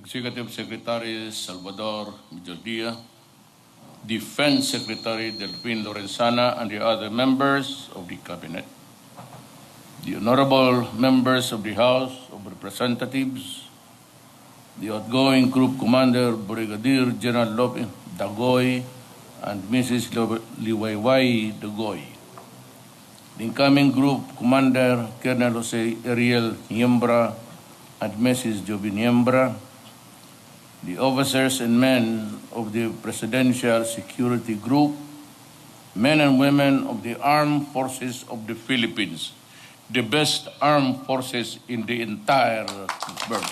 Executive Secretary Salvador Mijordia, Defense Secretary Delfin Lorenzana, and the other members of the Cabinet, the honorable members of the House of Representatives, the outgoing Group Commander Brigadier General Lope Dagoy and Mrs. Liwayway Dagoy, the incoming Group Commander Colonel Jose Ariel Niembra and Mrs. Jovi Niembra, the officers and men of the Presidential Security Group, men and women of the Armed Forces of the Philippines, the best armed forces in the entire world.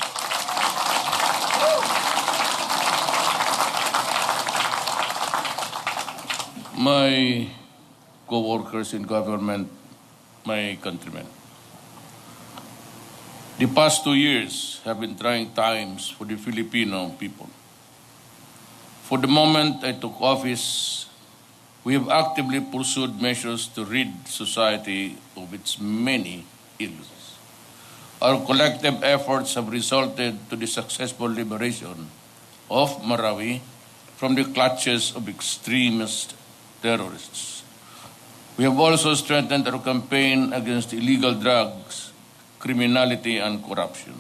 My co-workers in government, my countrymen. The past 2 years have been trying times for the Filipino people. For the moment I took office, we have actively pursued measures to rid society of its many ills. Our collective efforts have resulted to the successful liberation of Marawi from the clutches of extremist terrorists. We have also strengthened our campaign against illegal drugs, criminality, and corruption.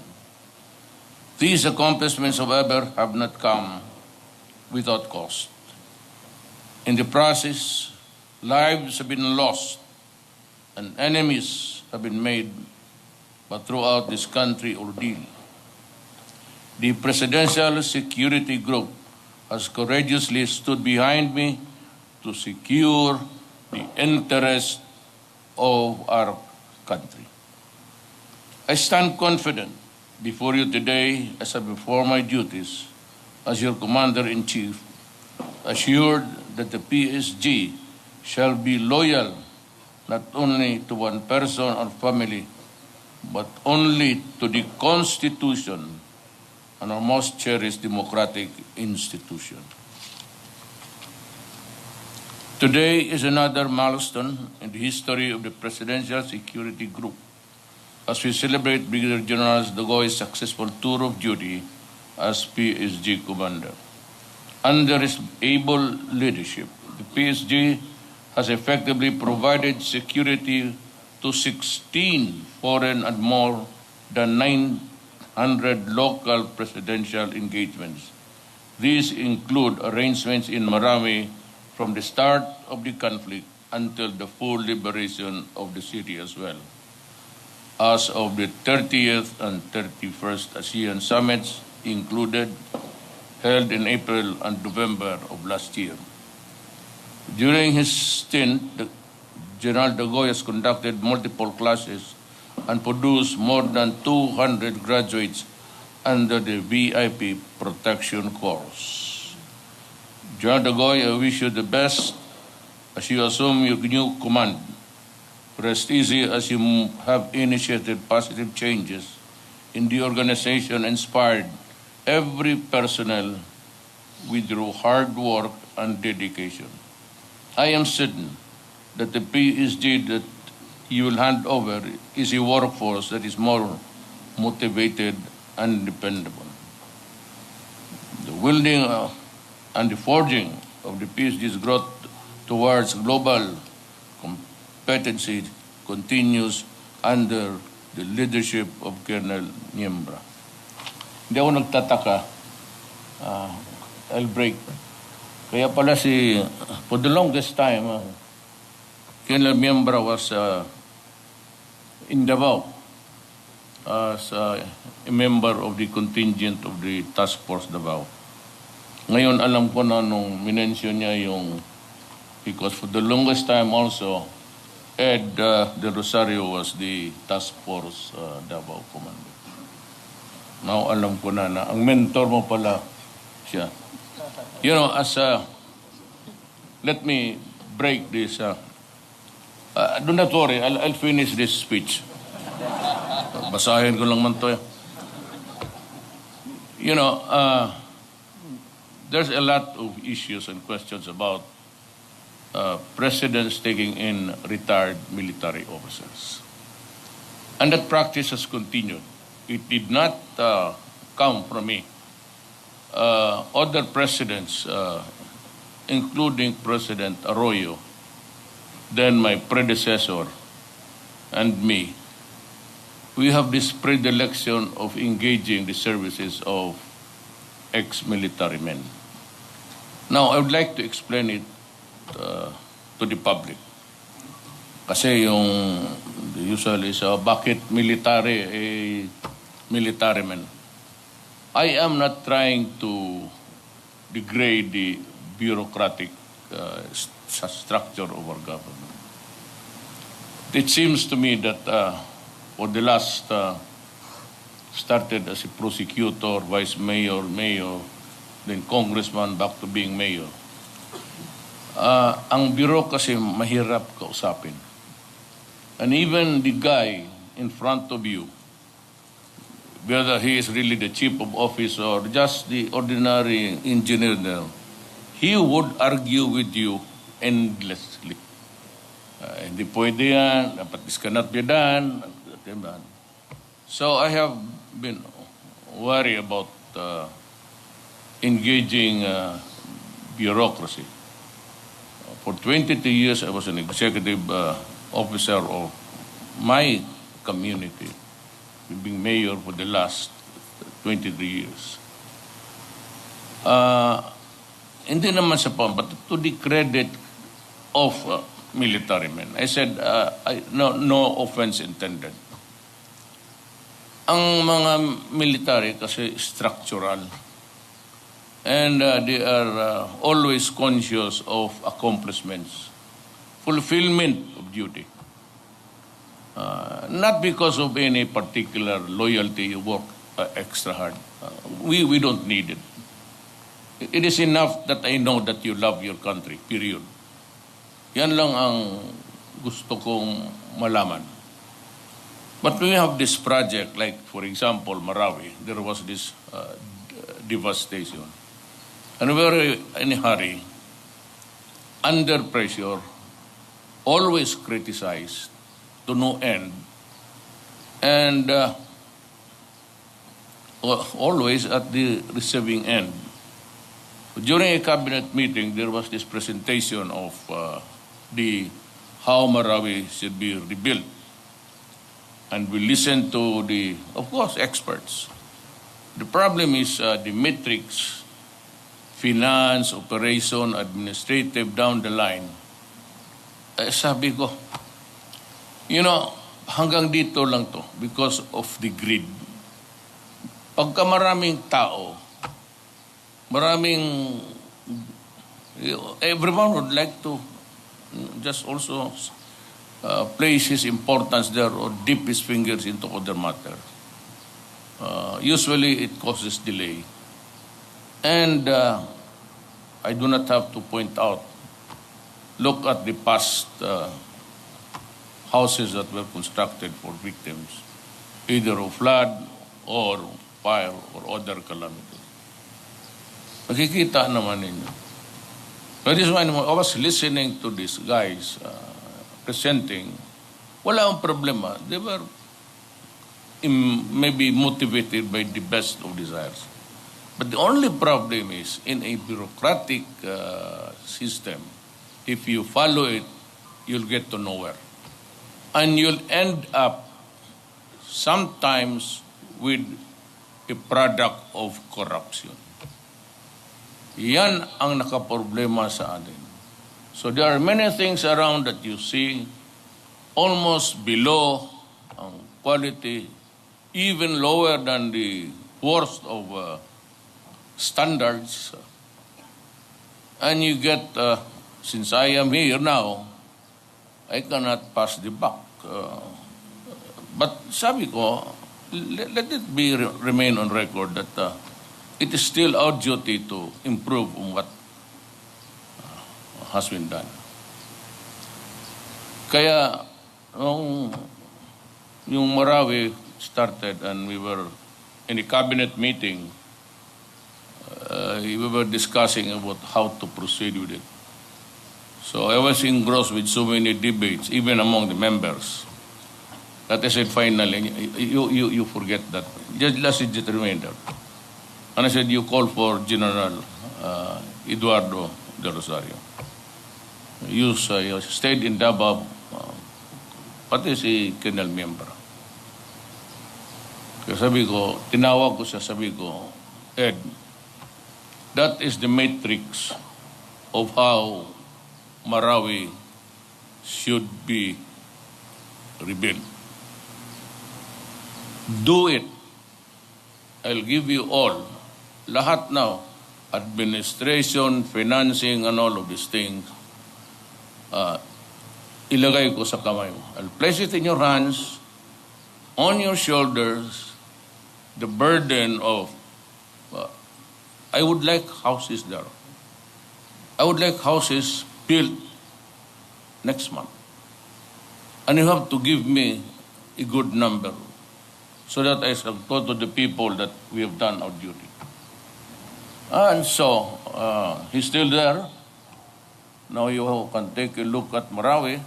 These accomplishments, however, have not come without cost. In the process, lives have been lost and enemies have been made, but throughout this country ordeal, the Presidential Security Group has courageously stood behind me to secure the interest of our country. I stand confident before you today as I perform my duties as your Commander-in-Chief, assured that the PSG shall be loyal not only to one person or family, but only to the Constitution and our most cherished democratic institution. Today is another milestone in the history of the Presidential Security Group as we celebrate Brigadier General Dagoy's successful tour of duty as PSG Commander. Under his able leadership, the PSG has effectively provided security to 16 foreign and more than 900 local presidential engagements. These include arrangements in Marawi from the start of the conflict until the full liberation of the city as well. As of the 30th and 31st ASEAN summits included, held in April and November of last year. During his stint, General Dagoy has conducted multiple classes and produced more than 200 graduates under the VIP protection course. General Dagoy, I wish you the best as you assume your new command. Rest easy as you have initiated positive changes in the organization, inspired every personnel with your hard work and dedication. I am certain that the PSG that you will hand over is a workforce that is more motivated and dependable. The wielding and the forging of the PSG's growth towards global competency continues under the leadership of Colonel Niembra. Hindi ako nagtataka, I'll break. Kaya pala for the longest time, Colonel Niembra was in Davao as a member of the contingent of the Task Force Davao. Ngayon alam ko na nung minention niya yung, because for the longest time also, Ed De Rosario was the Task Force Davao Commander. Now alam ko na ang mentor mo pala siya. You know, let me break this. Do not worry, I'll finish this speech. Basahin ko lang man to. You know, there's a lot of issues and questions about presidents taking in retired military officers. And that practice has continued. It did not come from me. other presidents, including President Arroyo, then my predecessor, and me, we have this predilection of engaging the services of ex-military men. Now, I would like to explain it to the public. Kasi yung usually sa bakit military men. I am not trying to degrade the bureaucratic structure of our government. It seems to me that for the last started as a prosecutor, vice mayor, then congressman, back to being mayor. Ang bureaucracy mahirap kausapin. And even the guy in front of you, whether he is really the chief of office or just the ordinary engineer there, he would argue with you endlessly. Hindi pwede yan, dapat this cannot be done. So I have been worried about engaging bureaucracy. For 22 years, I was an executive officer of my community, being mayor for the last 23 years. Hindi naman sa but to the credit of military men. I said, no offense intended. Ang mga military kasi structural and they are always conscious of accomplishments, fulfillment of duty. Not because of any particular loyalty, you work extra hard. We don't need it. It is enough that I know that you love your country, period. Yan lang ang gusto kong malaman. But we have this project, like for example, Marawi, there was this devastation. And we were in a hurry, under pressure, always criticized, to no end, and always at the receiving end. During a cabinet meeting, there was this presentation of how Marawi should be rebuilt. And we listened to of course, experts. The problem is the metrics, finance, operation, administrative, down the line. Sabi ko, hanggang dito lang to because of the greed. Pagka maraming tao, everyone would like to just also place his importance there or dip his fingers into other matter. Usually it causes delay. And I do not have to point out, look at the past houses that were constructed for victims, either of flood or fire or other calamities. Makikita naman ninyo. But this one, I was listening to these guys presenting. Wala ang problema. They were maybe motivated by the best of desires. But the only problem is, in a bureaucratic system, if you follow it, you'll get to nowhere. And you'll end up sometimes with a product of corruption. Yan ang nakaproblema sa atin. So there are many things around that you see almost below ang quality, even lower than the worst of standards. And you get, since I am here now, I cannot pass the buck. But sabi ko, let it remain on record that it is still our duty to improve on what has been done. Kaya, yung Marawi started and we were in a cabinet meeting, we were discussing about how to proceed with it. So I was engrossed with so many debates, even among the members, that I said finally, you forget that. Just let it remain there. And I said, you call for General Eduardo de Rosario. You stayed in Davao, pati si Colonel Miembra. Kaya sabi ko, tinawag ko siya, sabi ko, Ed, that is the matrix of how Marawi should be rebuilt. Do it. I'll give you all. Lahat now, administration, financing, and all of these things, ilagay ko sa kamay mo. I'll place it in your hands, on your shoulders, the burden of, I would like houses there. I would like houses built next month. And you have to give me a good number so that I shall go to the people that we have done our duty. And so, he's still there. Now you can take a look at Marawi.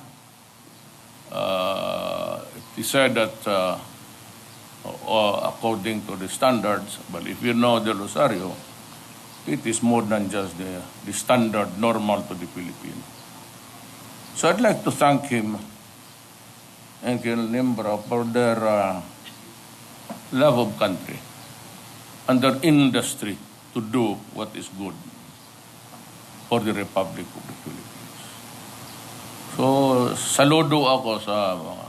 He said that according to the standards, but if you know the Rosario, it is more than just the standard normal to the Philippines. So I'd like to thank him and Colonel Nimbra for their love of country and their industry to do what is good for the Republic of the Philippines. So, saludo ako sa mga.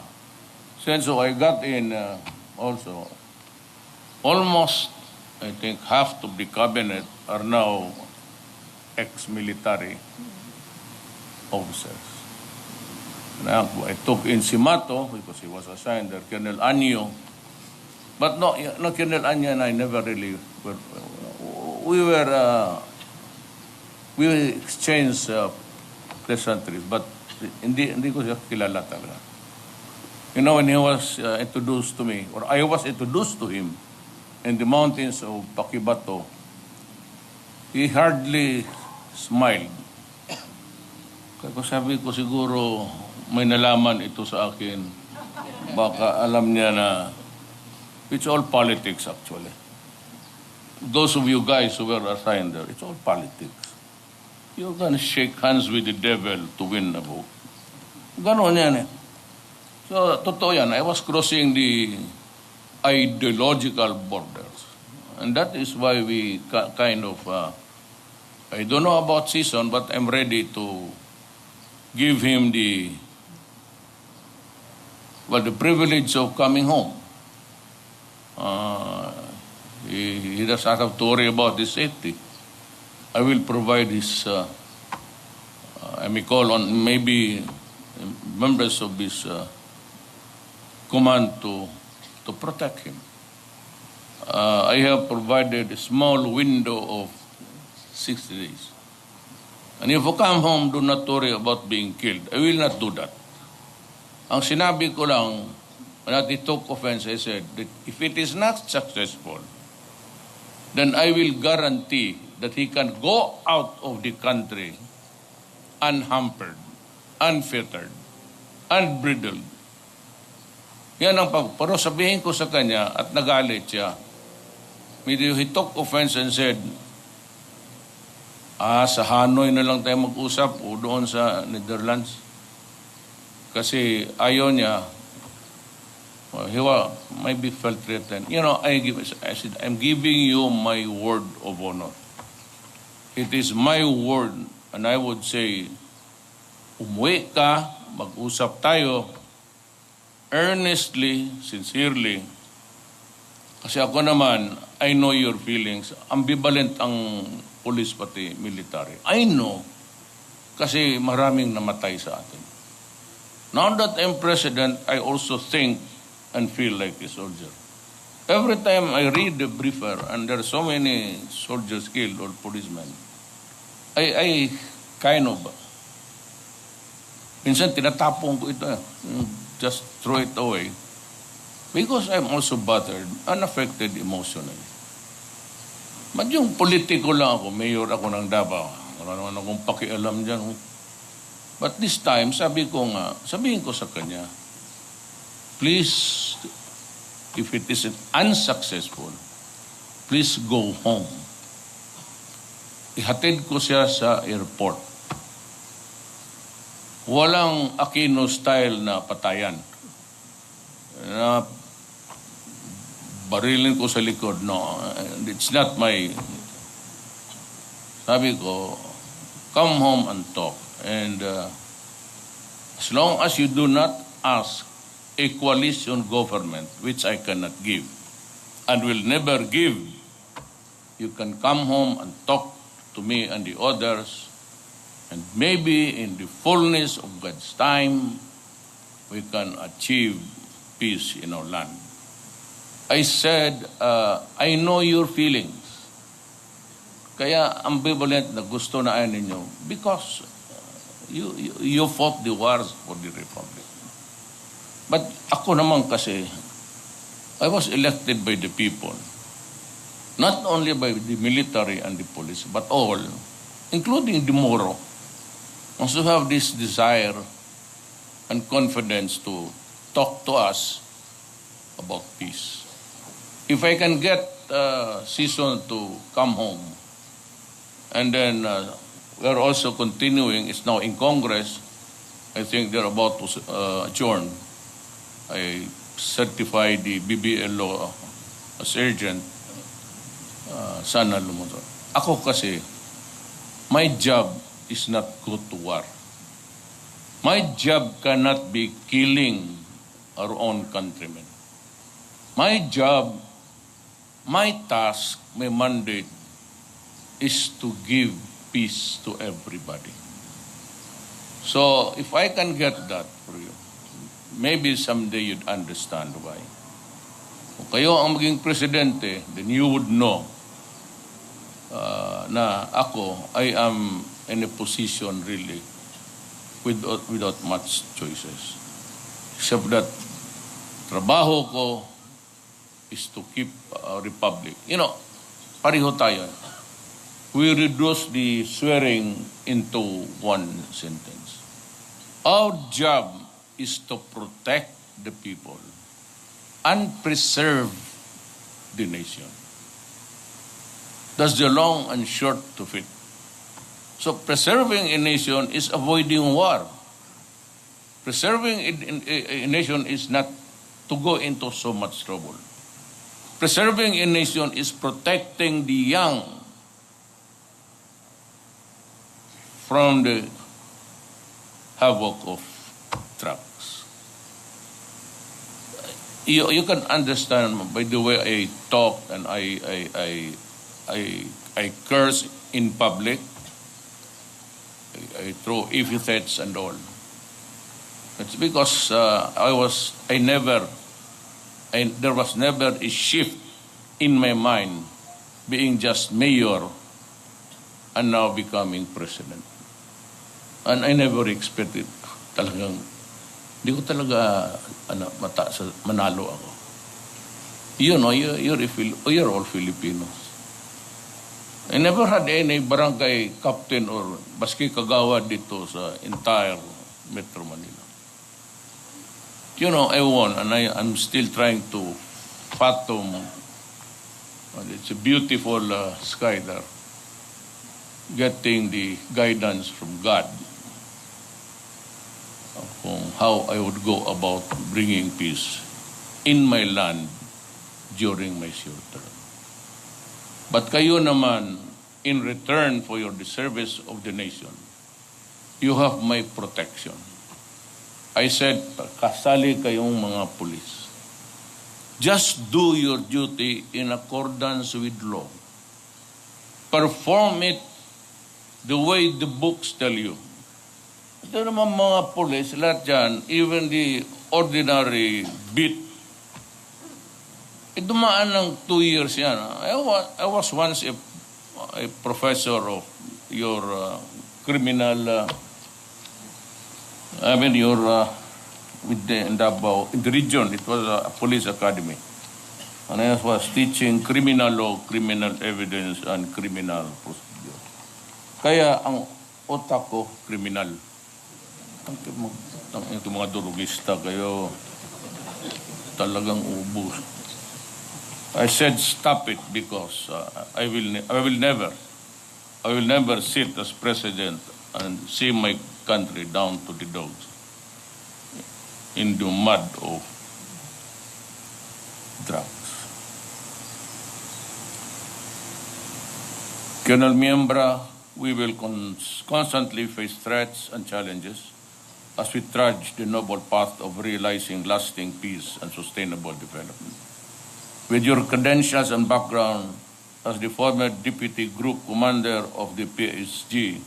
Since I got in also, almost, I think, half of the cabinet are now ex-military officers. Now, I took in Simato because he was assigned there, Colonel Anyo. But no, Colonel Anyo and I never really were. We exchanged pleasantries, but hindi ko siya kilala talaga. You know, when he was introduced to me, or I was introduced to him in the mountains of Paquibato, he hardly smiled. Kaya sabi ko siguro may nalaman ito sa akin. Baka alam niya na it's all politics actually. Those of you guys who were assigned there, it's all politics. You're gonna shake hands with the devil to win a vote. Ganon yan eh. So, totoo yan. I was crossing the ideological borders. And that is why we kind of, I don't know about season, but I'm ready to give him the privilege of coming home. He does not have to worry about his safety. I will provide his, I may call on maybe members of his command to protect him. I have provided a small window of 60 days. And if you come home, do not worry about being killed. I will not do that. Ang sinabi ko lang, when I took offense, I said that if it is not successful, then I will guarantee that he can go out of the country unhampered, unfettered, unbridled. Yan ang pero sabihin ko sa kanya at nagalit siya. He took offense and said, sa Hanoi na lang tayo mag-usap o doon sa Netherlands. Kasi ayaw niya, he maybe felt threatened. You know, I said, I'm giving you my word of honor. It is my word, and I would say, umuwi ka, mag-usap tayo, earnestly, sincerely. Kasi ako naman, I know your feelings. Ambivalent ang police pati military. I know. Kasi maraming namatay sa atin. Now that I'm president, I also think and feel like a soldier. Every time I read the briefer and there are so many soldiers killed or policemen, I kind of, minsan tinatapong ko ito, just throw it away. Because I'm also battered, unaffected emotionally. But yung politiko lang ako, mayor ako ng Davao, wala naman akong pakialam dyan. But this time, sabihin ko sa kanya, please, if it is unsuccessful, please go home. Ihatid ko siya sa airport. Walang Aquino style na patayan. Na barilin ko sa likod. No, it's not my... Sabi ko, come home and talk. And as long as you do not ask a coalition government, which I cannot give, and will never give, you can come home and talk to me and the others, and maybe in the fullness of God's time, we can achieve peace in our land. I said, I know your feelings. Kaya ambivalent na gusto na ayaw ninyo because you fought the wars for the Republic. But ako naman kasi, I was elected by the people. Not only by the military and the police, but all, including the Moro, also have this desire and confidence to talk to us about peace. If I can get Season to come home, and then we're also continuing, it's now in Congress, I think they're about to adjourn. I certify the BBL law as urgent. Sana lumunod. Ako kasi, my job is not go to war. My job cannot be killing our own countrymen. My job, my task, my mandate is to give peace to everybody. So, if I can get that for you, maybe someday you'd understand why. Kung kayo ang maging presidente, then you would know na ako, I am in a position really without much choices. Except that trabaho ko is to keep a republic. You know, pareho tayo. We reduce the swearing into one sentence. Our job is to protect the people and preserve the nation. That's the long and short of it. So preserving a nation is avoiding war. Preserving a nation is not to go into so much trouble. Preserving a nation is protecting the young from the havoc of drugs. You can understand by the way I talk and I curse in public. I throw epithets and all. It's because there was never a shift in my mind being just mayor and now becoming president. And I never expected talagang, hindi ko talaga manalo ako. You know, you're all Filipinos. I never had any barangay captain or baski kagawad dito sa entire Metro Manila. You know, I won and I'm still trying to fathom. It's a beautiful sky there. Getting the guidance from God on how I would go about bringing peace in my land during my short term. But kayo naman, in return for your service of the nation, you have my protection. I said, kasali kayong mga pulis. Just do your duty in accordance with law. Perform it the way the books tell you. Ito naman mga pulis, lahat dyan, even the ordinary beat, dumaan ng 2 years yan. I was once a professor of your criminal, with in Davao, in the region, it was a police academy. And I was teaching criminal law, criminal evidence, and criminal procedure. Kaya ang utak ko, kriminal. Ito mga durugista kayo, talagang ubos. I said stop it because I will never sit as president and see my country down to the dogs in the mud of drugs. Colonel Miembra, we will constantly face threats and challenges as we trudge the noble path of realizing lasting peace and sustainable development. With your credentials and background as the former deputy group commander of the PSG,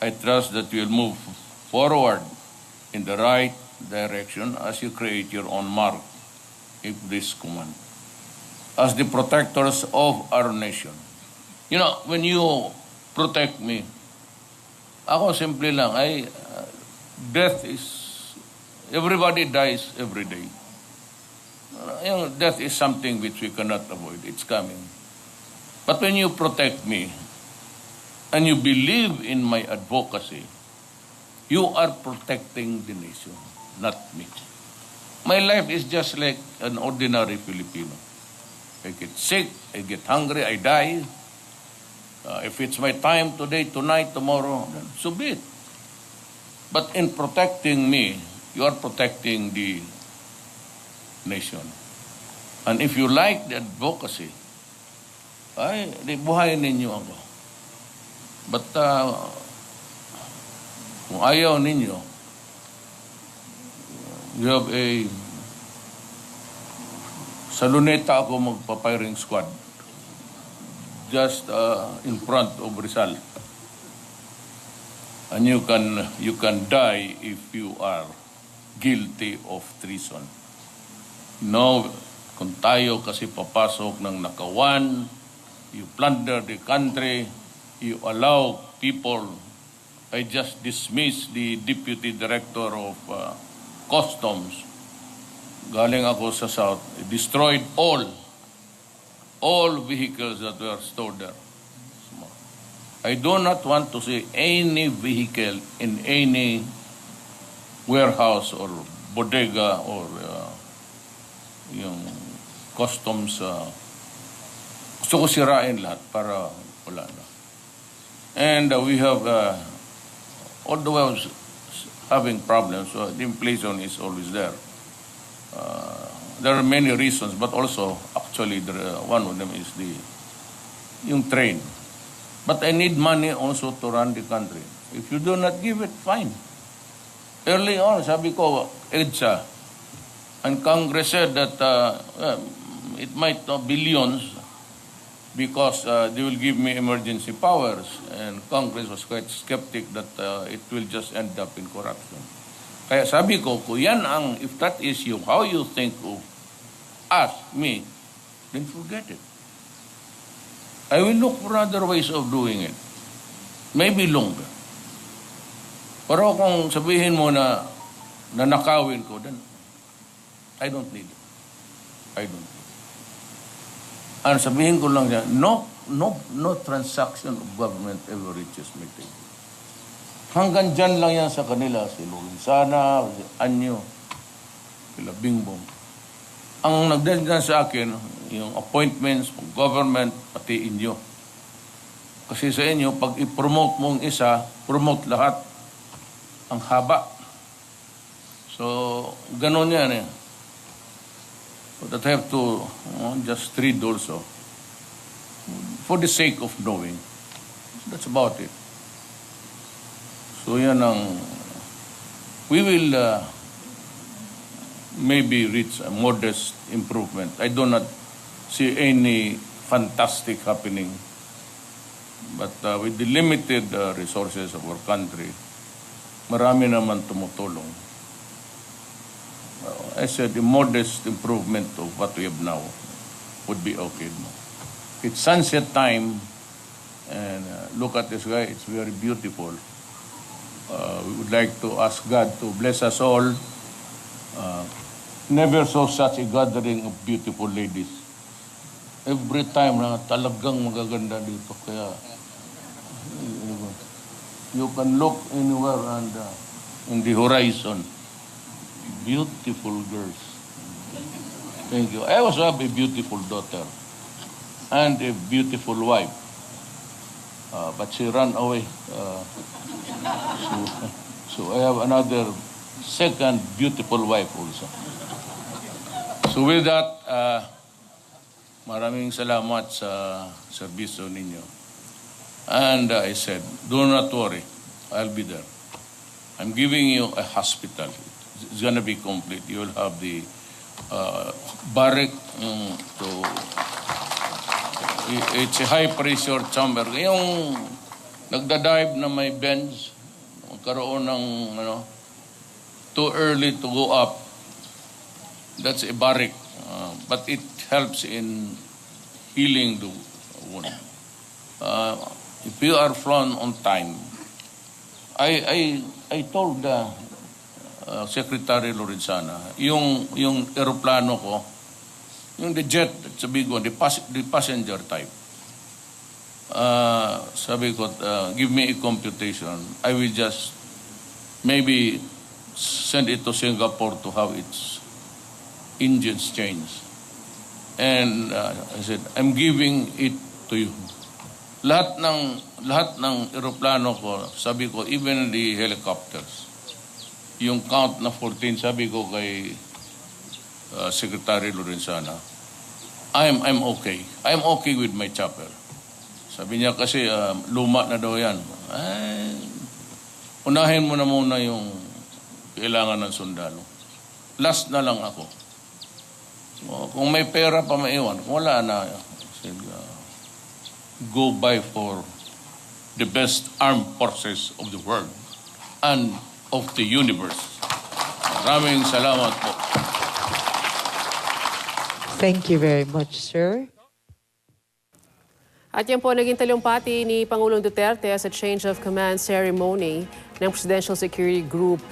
I trust that you will move forward in the right direction as you create your own mark in this command. As the protectors of our nation, you know, when you protect me, ako simple lang, death is, everybody dies every day. Death is something which we cannot avoid. It's coming. But when you protect me and you believe in my advocacy, you are protecting the nation, not me. My life is just like an ordinary Filipino. I get sick, I get hungry, I die. If it's my time today, tonight, tomorrow, then so be it. But in protecting me, you are protecting the nation. And if you like the advocacy, buhayin ninyo ako. But kung ayaw ninyo, you have sa Luneta ako magpa-firing squad just in front of Rizal. And you can die if you are guilty of treason. No, kung tayo kasi papasok ng nakawan, you plunder the country, you allow people. I just dismissed the deputy director of customs. Galing ako sa South, destroyed all vehicles that were stored there. I do not want to see any vehicle in any warehouse or bodega or yung customs. Gusto ko sirain lahat para wala na. And we have, although I was having problems, the inflation is always there. There are many reasons, but also actually one of them is yung train. But I need money also to run the country. If you do not give it, fine. Early on, sabi ko, EDSA, and Congress said that it might not billions because they will give me emergency powers. And Congress was quite skeptic that it will just end up in corruption. Kaya sabi ko, kung yan if that is how you think of us, me, then forget it. I will look for other ways of doing it. Maybe longer. Pero kung sabihin mo na nanakawin ko, then I don't need it. I don't need it. And sabihin ko lang yan, no transaction of government ever reaches my table. Hanggang dyan lang yan sa kanila, si Lulinsana, si Anyo, sila Bingbong. Ang nagdadyan sa akin, yung appointments, government, pati inyo. Kasi sa inyo, pag i-promote mong isa, promote lahat. Ang haba. So, ganun yan eh. But I have to just read also. For the sake of knowing. That's about it. So yan we will maybe reach a modest improvement. I do not see any fantastic happening. But with the limited resources of our country, marami naman tumutulong. I said the modest improvement of what we have now would be okay. It's sunset time, and look at this guy, it's very beautiful. We would like to ask God to bless us all. Never saw such a gathering of beautiful ladies. Every time na talagang magaganda dito. Kaya you can look anywhere and in the horizon. Beautiful girls. Thank you. I also have a beautiful daughter and a beautiful wife. But she ran away. So I have another second beautiful wife also. So with that, maraming salamat sa serbisyo ninyo. And I said, do not worry, I'll be there. I'm giving you a hospital. It's gonna be complete. You'll have the barrack to... It's a high-pressure chamber. Yung nagda-dive na may bench, magkaroon ng, too early to go up, that's a barrack. But it helps in healing the wound. If you are flown on time, I told Secretary Lorenzana, yung eroplano ko, yung the jet, sabi ko, the passenger type. Sabi ko, give me a computation. I will just maybe send it to Singapore to have its engines changed. And I said, I'm giving it to you. Lahat ng eroplano ko, sabi ko, even the helicopters, yung count na 14, sabi ko kay Secretary Lorenzana, I'm okay. I'm okay with my chopper. Sabi niya kasi luma na daw yan. Unahin mo na muna yung kailangan ng sundalo. Last na lang ako. Kung may pera pa maiwan, kung wala na, said, go buy for the best armed forces of the world and of the universe. Maraming salamat po. Thank you very much, sir. At yan po naging talumpati ni Pangulong Duterte sa change of command ceremony ng Presidential Security Group.